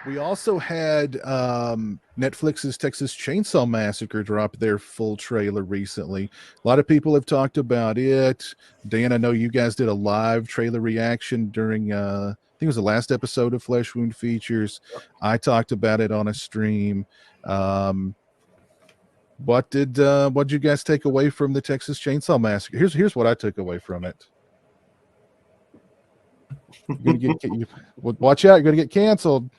We also had Netflix's Texas Chainsaw Massacre drop their full trailer recently. A lot of people have talked about it. Dan, I know you guys did a live trailer reaction during, I think it was the last episode of Flesh Wound Features. I talked about it on a stream. What did you guys take away from the Texas Chainsaw Massacre? Here's what I took away from it. Watch out, you're gonna get canceled.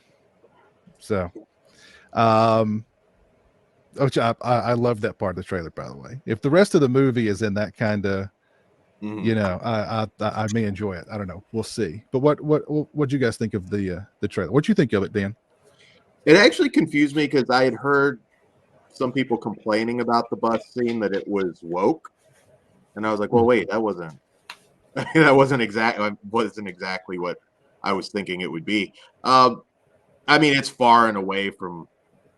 So, which I love that part of the trailer, by the way. If the rest of the movie is in that kind of, I may enjoy it. I don't know. We'll see. But what do you guys think of the trailer? What do you think of it, Dan? It actually confused me because I had heard some people complaining about the bus scene that it was woke, and I was like, well, wait, that wasn't exactly what I was thinking it would be. I mean, it's far and away from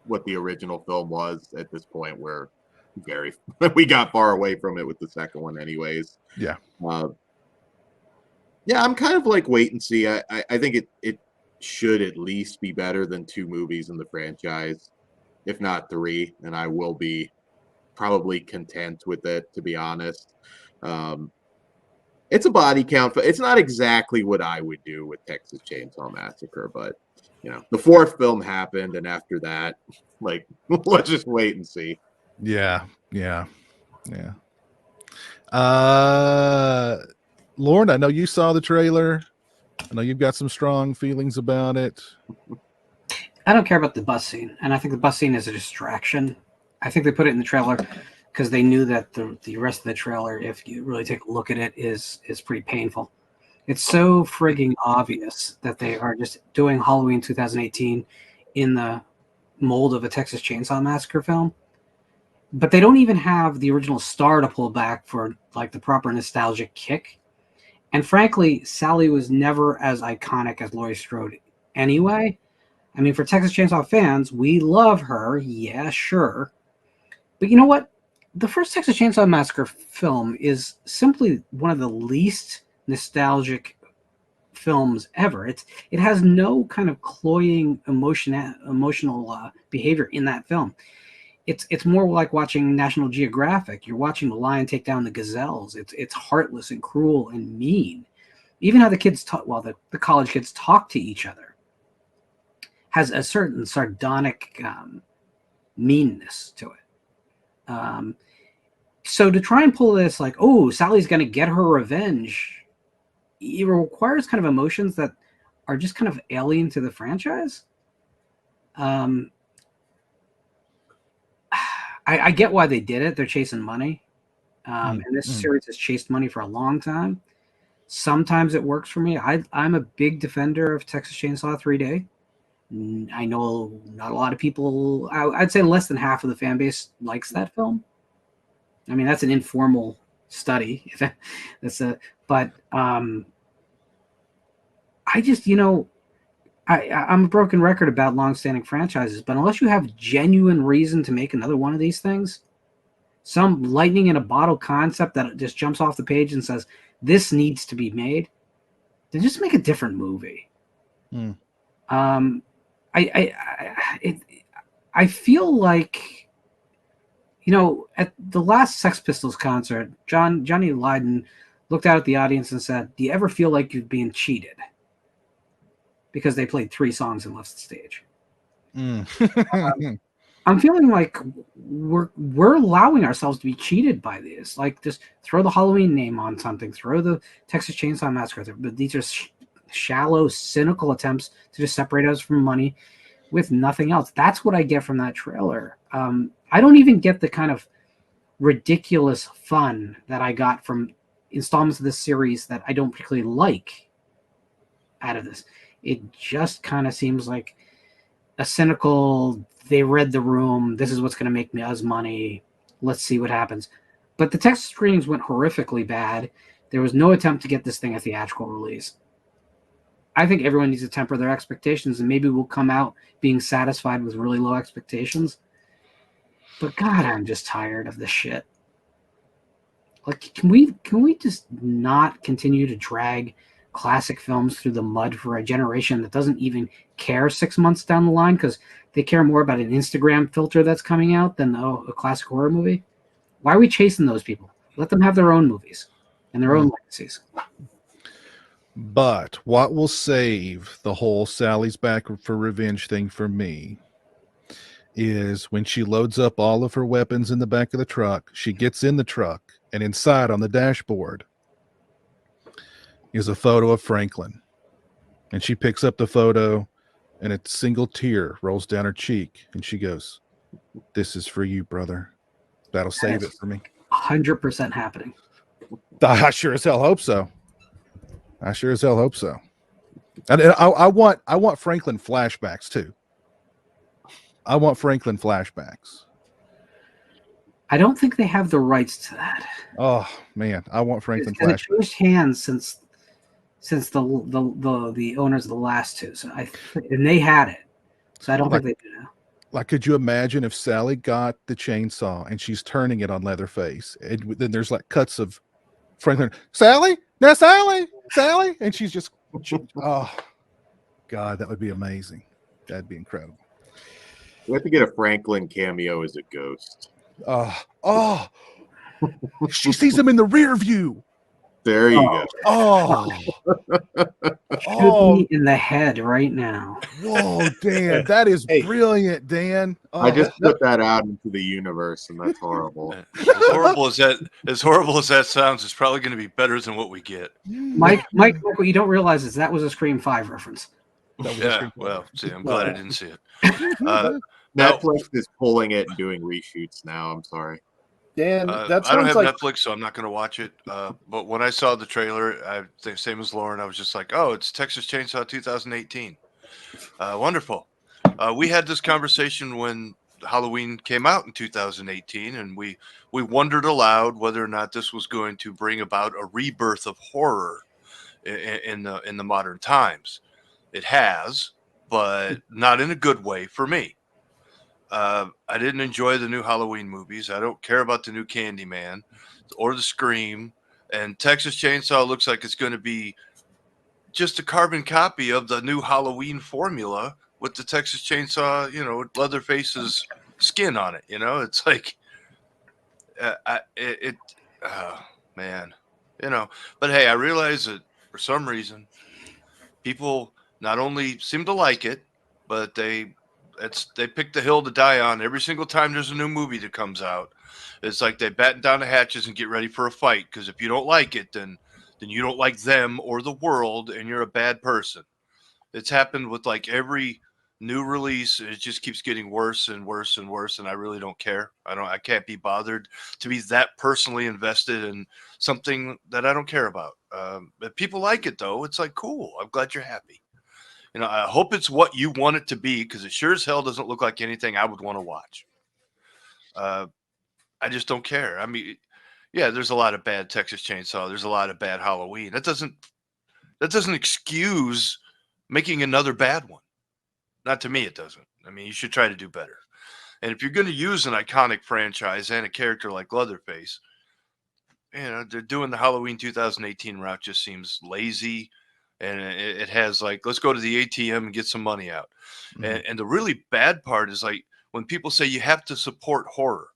what the original film was at this point. We got far away from it with the second one, anyways. Yeah. Yeah, I'm kind of like wait and see. I think it should at least be better than 2 movies in the franchise, if not 3, and I will be probably content with it, to be honest. It's a body count, but it's not exactly what I would do with Texas Chainsaw Massacre, but the 4th film happened, and after that, like, let's just wait and see. Yeah. Lauren, I know you saw the trailer. I know you've got some strong feelings about it. I don't care about the bus scene, and I think the bus scene is a distraction. I think they put it in the trailer because they knew that the rest of the trailer, if you really take a look at it, is pretty painful. It's so frigging obvious that they are just doing Halloween 2018 in the mold of a Texas Chainsaw Massacre film. But they don't even have the original star to pull back for like the proper nostalgic kick. And frankly, Sally was never as iconic as Laurie Strode anyway. I mean, for Texas Chainsaw fans, we love her. Yeah, sure. But you know what? The first Texas Chainsaw Massacre film is simply one of the least nostalgic films ever. It has no kind of cloying emotional behavior in that film. It's more like watching National Geographic. You're watching the lion take down the gazelles. It's heartless and cruel and mean. Even how the kids talk, the college kids talk to each other, has a certain sardonic meanness to it. So to try and pull this like, oh, Sally's going to get her revenge, it requires kind of emotions that are just kind of alien to the franchise. I get why they did it. They're chasing money. And this series has chased money for a long time. Sometimes it works for me. I'm a big defender of Texas Chainsaw 3D. I know not a lot of people, I'd say less than half of the fan base likes that film. I mean, that's an informal study. But I just, I'm a broken record about long-standing franchises, but unless you have genuine reason to make another one of these things, some lightning in a bottle concept that just jumps off the page and says, this needs to be made, then just make a different movie. I feel like, at the last Sex Pistols concert, Johnny Lydon looked out at the audience and said, do you ever feel like you're being cheated? Because they played 3 songs and left the stage. I'm feeling like we're allowing ourselves to be cheated by this. Like, just throw the Halloween name on something, throw the Texas Chainsaw Massacre. But these are shallow, cynical attempts to just separate us from money with nothing else. That's what I get from that trailer. I don't even get the kind of ridiculous fun that I got from installments of this series that I don't particularly like out of this. It just kind of seems like a cynical, they read the room, this is what's going to make us money, let's see what happens. But the Texas screenings went horrifically bad. There was no attempt to get this thing a theatrical release. I think everyone needs to temper their expectations, and maybe we'll come out being satisfied with really low expectations. But God, I'm just tired of this shit. Like, can we just not continue to drag classic films through the mud for a generation that doesn't even care 6 months down the line because they care more about an Instagram filter that's coming out than a classic horror movie. Why are we chasing those people? Let them have their own movies and their own legacies. But what will save the whole Sally's back for revenge thing for me is when she loads up all of her weapons in the back of the truck, she gets in the truck, and inside on the dashboard is a photo of Franklin. And she picks up the photo, and a single tear rolls down her cheek, and she goes, "This is for you, brother." That'll save it for me. 100% happening. I sure as hell hope so. I sure as hell hope so. And I want Franklin flashbacks too. I want Franklin flashbacks. I don't think they have the rights to that. Oh man, I want Franklin Because it flashbacks. changed hands since the owners of the last two. So and they had it. So I don't think they do now. Like, could you imagine if Sally got the chainsaw and she's turning it on Leatherface, and then there's like cuts of Franklin, Sally, now Sally, and she's just, oh God, that would be amazing. That'd be incredible. We have to get a Franklin cameo as a ghost. She sees him in the rear view. There you go. Shoot me in the head right now. Whoa, Dan, that is brilliant, Dan. I just put that out into the universe, and that's horrible. As horrible as that sounds, it's probably going to be better than what we get. Mike, what you don't realize is that was a Scream 5 reference. Yeah, well, see, I'm glad I didn't see it. Netflix is pulling it and doing reshoots now. I'm sorry. Dan, that I don't sounds have like Netflix, so I'm not going to watch it. But when I saw the trailer, I think same as Lauren, I was just like, "Oh, it's Texas Chainsaw 2018." Wonderful. We had this conversation when Halloween came out in 2018, and we wondered aloud whether or not this was going to bring about a rebirth of horror in the modern times. It has, but not in a good way for me. I didn't enjoy the new Halloween movies. I don't care about the new Candyman or the Scream. And Texas Chainsaw looks like it's going to be just a carbon copy of the new Halloween formula with the Texas Chainsaw, Leatherface's skin on it. It's like, man, But hey, I realize that for some reason, people not only seem to like it, but they pick the hill to die on every single time there's a new movie that comes out. It's like they batten down the hatches and get ready for a fight, because if you don't like it, then you don't like them or the world, and you're a bad person. It's happened with like every new release. It just keeps getting worse and worse and worse, and I really don't care. I can't be bothered to be that personally invested in something that I don't care about. If people like it though, it's like, cool. I'm glad you're happy. I hope it's what you want it to be, because it sure as hell doesn't look like anything I would want to watch. I just don't care. I mean, yeah, there's a lot of bad Texas Chainsaw. There's a lot of bad Halloween. That doesn't excuse making another bad one. Not to me, it doesn't. I mean, you should try to do better. And if you're going to use an iconic franchise and a character like Leatherface, they're doing the Halloween 2018 route just seems lazy. And it has like, let's go to the ATM and get some money out. Mm-hmm. And the really bad part is like when people say you have to support horror.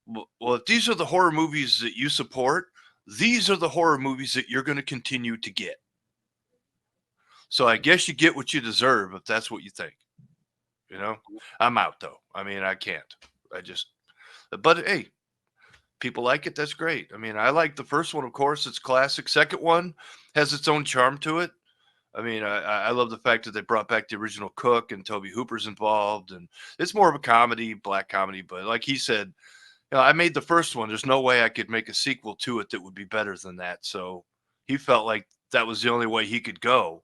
Well, if these are the horror movies that you support, these are the horror movies that you're going to continue to get. So I guess you get what you deserve if that's what you think. I'm out though. I mean, I can't. But hey, people like it. That's great. I mean, I like the first one, of course. It's classic. Second one has its own charm to it. I mean, I love the fact that they brought back the original Cook and Toby Hooper's involved, and it's more of a comedy, black comedy. But like he said, I made the first one. There's no way I could make a sequel to it that would be better than that. So he felt like that was the only way he could go.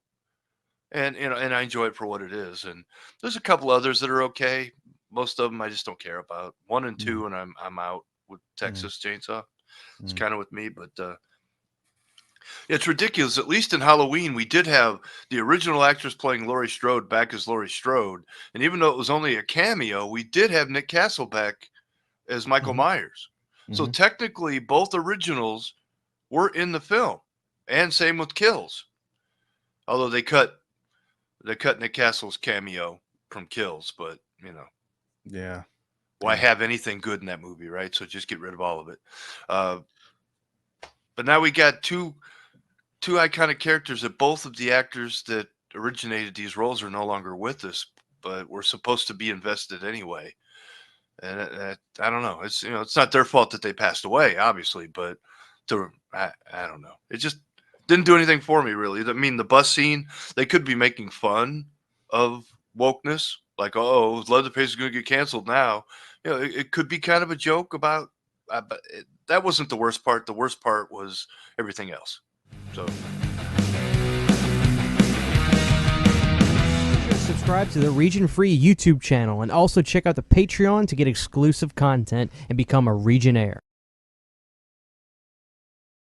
And I enjoy it for what it is. And there's a couple others that are okay. Most of them I just don't care about. 1 and 2, and I'm out with Texas Chainsaw. It's kind of with me, but it's ridiculous. At least in Halloween, we did have the original actress playing Laurie Strode back as Laurie Strode. And even though it was only a cameo, we did have Nick Castle back as Michael Myers. So technically, both originals were in the film, and same with Kills. Although they cut They're cutting Nick Castle's cameo from Kills, but you know, Yeah. why have anything good in that movie, right? So just get rid of all of it. But now we got two iconic characters that both of the actors that originated these roles are no longer with us, but we're supposed to be invested anyway. And I don't know. It's it's not their fault that they passed away, obviously, but I don't know. It just didn't do anything for me, really. I mean, the bus scene, they could be making fun of wokeness, like, oh, Leatherface is going to get canceled now. It could be kind of a joke about, but that wasn't the worst part. The worst part was everything else. So. Subscribe to the Region Free YouTube channel and also check out the Patreon to get exclusive content and become a Regionaire.